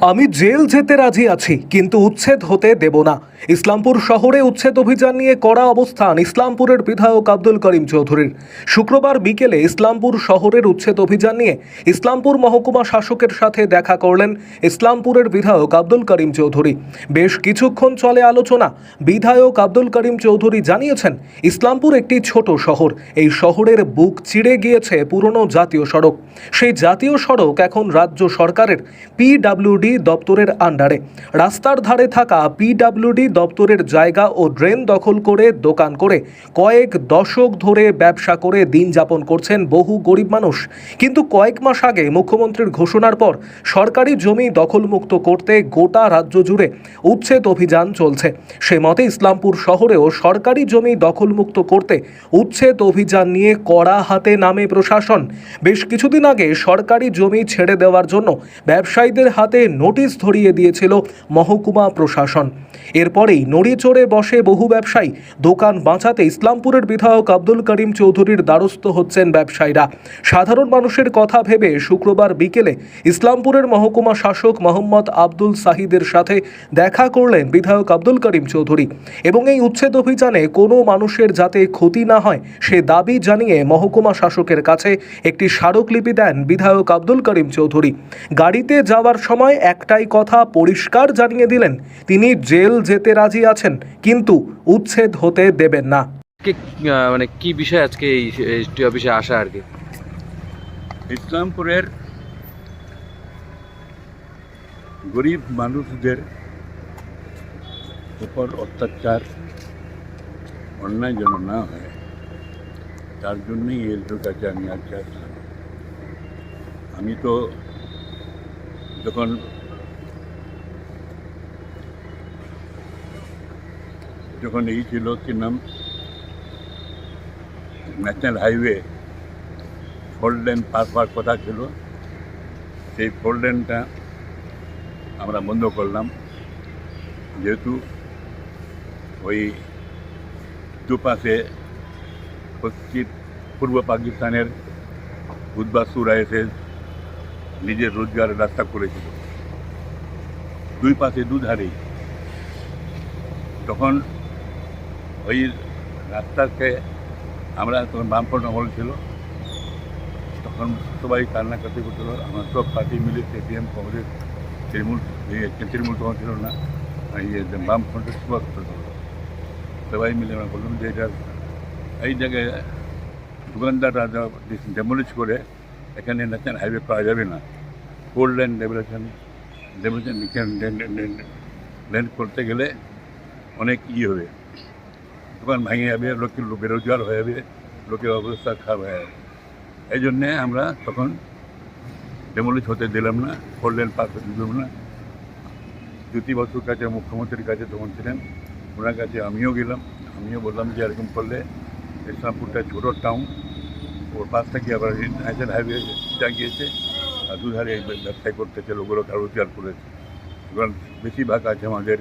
আমি জেল যেতে রাজি আছি, কিন্তু উচ্ছেদ হতে দেব না। ইসলামপুর শহরে উচ্ছেদ অভিযান নিয়ে কড়া অবস্থান ইসলামপুরের বিধায়ক আব্দুল করিম চৌধুরীর। শুক্রবার বিকেলে ইসলামপুর শহরের উচ্ছেদ অভিযান নিয়ে ইসলামপুর মহকুমা শাসকের সাথে দেখা করলেন ইসলামপুরের বিধায়ক আব্দুল করিম চৌধুরী। বেশ কিছুক্ষণ চলে আলোচনা। বিধায়ক আব্দুল করিম চৌধুরী জানিয়েছেন, ইসলামপুর একটি ছোট শহর। এই শহরের বুক চিড়ে গিয়েছে পুরনো জাতীয় সড়ক। সেই জাতীয় সড়ক এখন রাজ্য সরকারের পিডব্লিউডি দপ্তরের আন্ডারে। রাস্তার ধারে থাকা পিডব্লিউডি দপ্তরের জায়গা ও ড্রেন দখল করে দোকান করে কয়েক দশক ধরে ব্যবসা করে দিন যাপন করছেন বহু গরিব মানুষ। কিন্তু কয়েক মাস আগে মুখ্যমন্ত্রীর ঘোষণার পর সরকারি জমি দখলমুক্ত করতে গোটা রাজ্য জুড়ে উচ্ছেদ অভিযান চলছে। সে মতে ইসলামপুর শহরেও সরকারি জমি দখলমুক্ত করতে উচ্ছেদ অভিযান নিয়ে কড়া হাতে নামে প্রশাসন। বেশ কিছুদিন আগে সরকারি জমি ছেড়ে দেওয়ার জন্য ব্যবসায়ীদের হাতে নোটিশ ধরিয়ে দিয়েছিল মহকুমা প্রশাসন। এরপরেই নড়িচড়ে বসে বহু ব্যবসায়ী। দোকান বাঁচাতে ইসলামপুরের বিধায়ক আব্দুল করিম চৌধুরীর দ্বারস্থ হচ্ছেন ব্যবসায়ীরা। সাধারণ মানুষের কথা ভেবে শুক্রবার বিকেলে ইসলামপুরের মহকুমা শাসক মোহাম্মদ আব্দুল সাহিদের সাথে দেখা করলেন বিধায়ক আব্দুল করিম চৌধুরী এবং এই উচ্ছেদ অভিযানে কোনো মানুষের যাতে ক্ষতি না হয় সে দাবি জানিয়ে মহকুমা শাসকের কাছে একটি স্মারকলিপি দেন বিধায়ক আব্দুল করিম চৌধুরী। গাড়িতে যাওয়ার সময় একটাই কথা পরিষ্কার জানিয়ে দিলেন, তিনি জেল যেতে রাজি আছেন, কিন্তু উচ্ছেদ হতে দেবেন না। মানে কি বিষয় আজকে এই এসটি অফিসে আসা আর কি? ইসলামপুরের গরিব মানুষদের উপর অত্যাচার অন্যায় যেন না হয়, তার জন্যই এলটোর কাছে আমি আজকে আসলাম। আমি তো যখন এই ছিল কি নাম, ন্যাশনাল হাইওয়ে 4 লেন পাস হওয়ার কথা ছিল, সেই 4 লেনটা আমরা বন্ধ করলাম। যেহেতু ওই দুপাশে পূর্ব পাকিস্তানের উদ্বাস্তুরা এসে নিজের রোজগারের রাস্তা করেছিল, দুই পাশে দুধারেই। তখন ওই রাস্তাকে আমরা, তখন বামফ্রন্ট আমল ছিল, তখন সবাই কান্নাকাটি করছিল। আমরা সব পার্টি মিলে, সিপিএম, কংগ্রেস, তৃণমূল তখন ছিল না, বামফ্রন্টের সবাই মিলে আমরা বললাম যে এটা এই জায়গায় দোকানদাররা ডেমোলিশ করে এখানে ন্যাশনাল হাইওয়ে করা যাবে না। 4 লেন লেন করতে গেলে অনেক হবে, দোকান ভেঙে যাবে, লোকের বেরোজগার হয়ে যাবে, লোকের অবস্থা খারাপ হয়ে যাবে। এই জন্যে আমরা তখন ডেমোলিশ হতে দিলাম না, 4 লেন পাস হতে দিলাম না। জ্যোতি বসুর কাছে, মুখ্যমন্ত্রীর কাছে তখন ছিলেন, ওনার কাছে আমিও গেলাম। আমিও বললাম যে এরকম করলে ইসলামপুরটা ছোটো টাউন, ওর পাশ থেকে আবার ন্যাশনাল হাইওয়ে গিয়েছে, আর দুধারে ব্যবসায় করতেছে, লোকেরও রোজগার করেছে। এবার বেশিরভাগ আছে আমাদের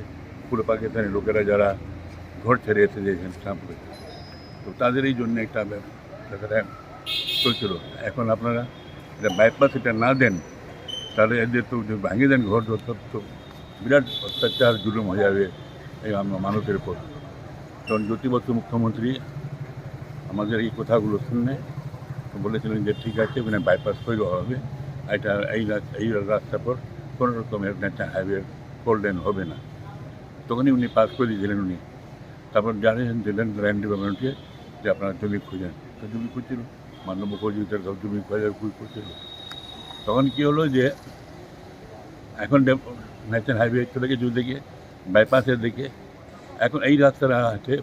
পুরো পাকিস্তানি লোকেরা যারা ঘর ছেড়ে এসেছে ইসলামপুরে, তো তাদের এই জন্য একটা ব্যাপারটা চলছিল। এখন আপনারা এটা বাইপাস এটা না দেন, তাহলে এদের তো ভাঙিয়ে দেন ঘর, তো বিরাট অত্যাচার জুলুম হয়ে যাবে এই মানুষের উপর। তখন জ্যোতি বসু মুখ্যমন্ত্রী আমাদের এই কথাগুলো শুনে বলেছিলেন যে ঠিক আছে, মানে বাইপাস তৈরি হবে, এটা এই রাস্তার পর কোনো রকমের ন্যাশনাল হাইওয়ে 4 লেন হবে না। তখনই উনি পাস করে দিয়েছিলেন উনি। তারপর জানিয়েছেন দিলেন ল্যান্ড ডিপার্টমেন্টকে যে আপনারা জমি খুঁজেন, তো জমি খুঁজছিল, মাননীয় মুখ্যমন্ত্রীর সব জমি খুঁজছিল। তখন কী হলো যে এখন ন্যাশনাল হাইওয়ে চলে গেছে ওদিকে, বাইপাসের দিকে। এখন এই রাস্তাটা আছে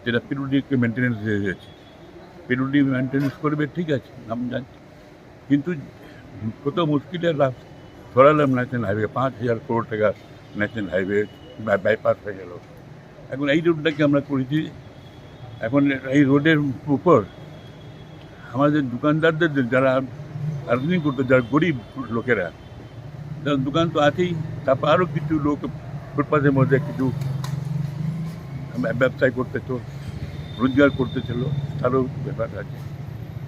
যেটা পিডব্লিউডিকে মেনটেন্যান্স দিয়ে দিয়েছে, পিডব্লিউডি মেনটেন্যান্স করবে, ঠিক আছে, নাম জানছি, কিন্তু কত মুশকিলের সরালাম ন্যাশনাল হাইওয়ে, 5,000 কোটি টাকা ন্যাশনাল হাইওয়ে বাইপাস হয়ে গেল। এখন এই রোডটাকে আমরা করেছি। এখন এই রোডের উপর আমাদের দোকানদারদের যারা আর্নিং করতো, যারা গরিব লোকেরা, যারা দোকান তো আছেই, তারপর আরও কিছু লোক ফুটপাথের মধ্যে কিছু ব্যবসায় করতেছো, রোজগার করতেছিল, তারও ব্যাপার আছে।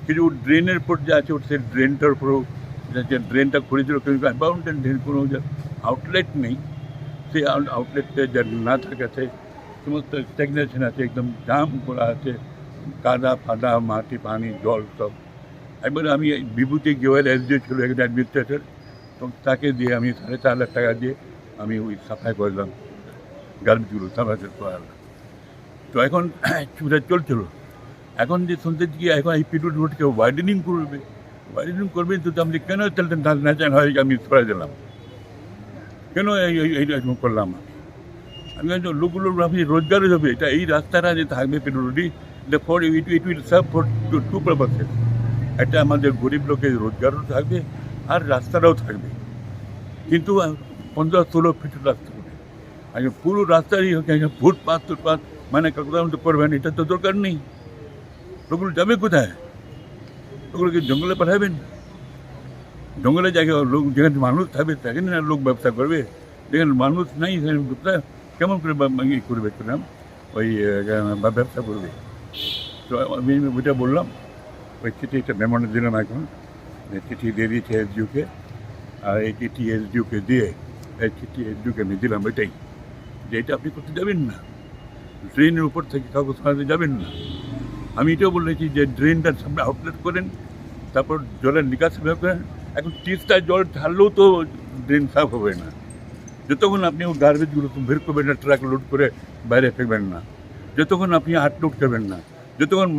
কিছু ড্রেনের উপর যে আছে, সেই ড্রেনটার উপরেও যে ড্রেনটা করেছিল, বাউন্ডেন ড্রেন কোনো আউটলেট নেই, সেই আউটলেটে যা না থাকাতে সমস্ত স্ট্যাগনেশন আছে, একদম জাম করা আছে, কাদা ফাদা মাটি পানি জল সব। একবারে আমি বিভূতি গোয়েল এসডিও ছিল একজন অ্যাডমিনিস্ট্রেটর, তো তাকে দিয়ে আমি 4.5 লাখ টাকা দিয়ে আমি ওই সাফাই করলাম, গার্বেজগুলো সাফাই করালাম। তো এখন চুরা চলছিল। এখন যে শুনতে গিয়ে এখন এই পিটুল রোডকে ওয়াইডেনিং করবে, তো আপনি কেন চলতেন ন্যাচারাল হয় আমি সরাই দিলাম, কেন এইরকম করলাম? আমি লোকগুলোর আপনি রোজগারও হবে, এটা এই রাস্তাটা যে থাকবে পিটুল রোডই, for it will serve for two purposes. একটা আমাদের গরিব লোকের রোজগারও থাকবে আর রাস্তাটাও থাকবে, কিন্তু 15-16 ফিট রাস্তা হবে। আগে পুরো রাস্তারই ফুটপাথ মানে কোথাও তো করবেন, এটা তো দরকার নেই। লোকগুলো যাবে কোথায়? ওগুলোকে জঙ্গলে পাঠাবেন? জঙ্গলে জায়গায় লোক যেখানে মানুষ থাকবে সেখানে না লোক ব্যবসা করবে, যেখানে মানুষ নাই সেখানে কেমন করে ইয়ে করবে নাম ওই ব্যবসা করবে? তো আমি ওইটা বললাম, ওই চিঠিটা মেমোরে দিলাম। এখন চিঠি দিয়ে দিয়েছে এসডিওকে, আর এই চিঠি এসডিওকে দিয়ে এই চিঠি এসডিওকে আমি দিলাম এটাই, যে এটা আপনি করতে যাবেন না, ড্রেনের উপর থেকে কাউকে সরাতে যাবেন না। আমি এটাও বলেছি যে ড্রেনটার সামনে আউটলেট করেন, তারপর জলের নিকাশ ব্যবহার করেন। এখন তিস্তায় জল ঢাললেও তো ড্রেন সাফ হবে না, যতক্ষণ আপনি ওই গার্বেজগুলো বের করবেন না, ট্রাক লোড করে বাইরে ফেলবেন না, যতক্ষণ আপনি হাত লোড করবেন না, যতক্ষণ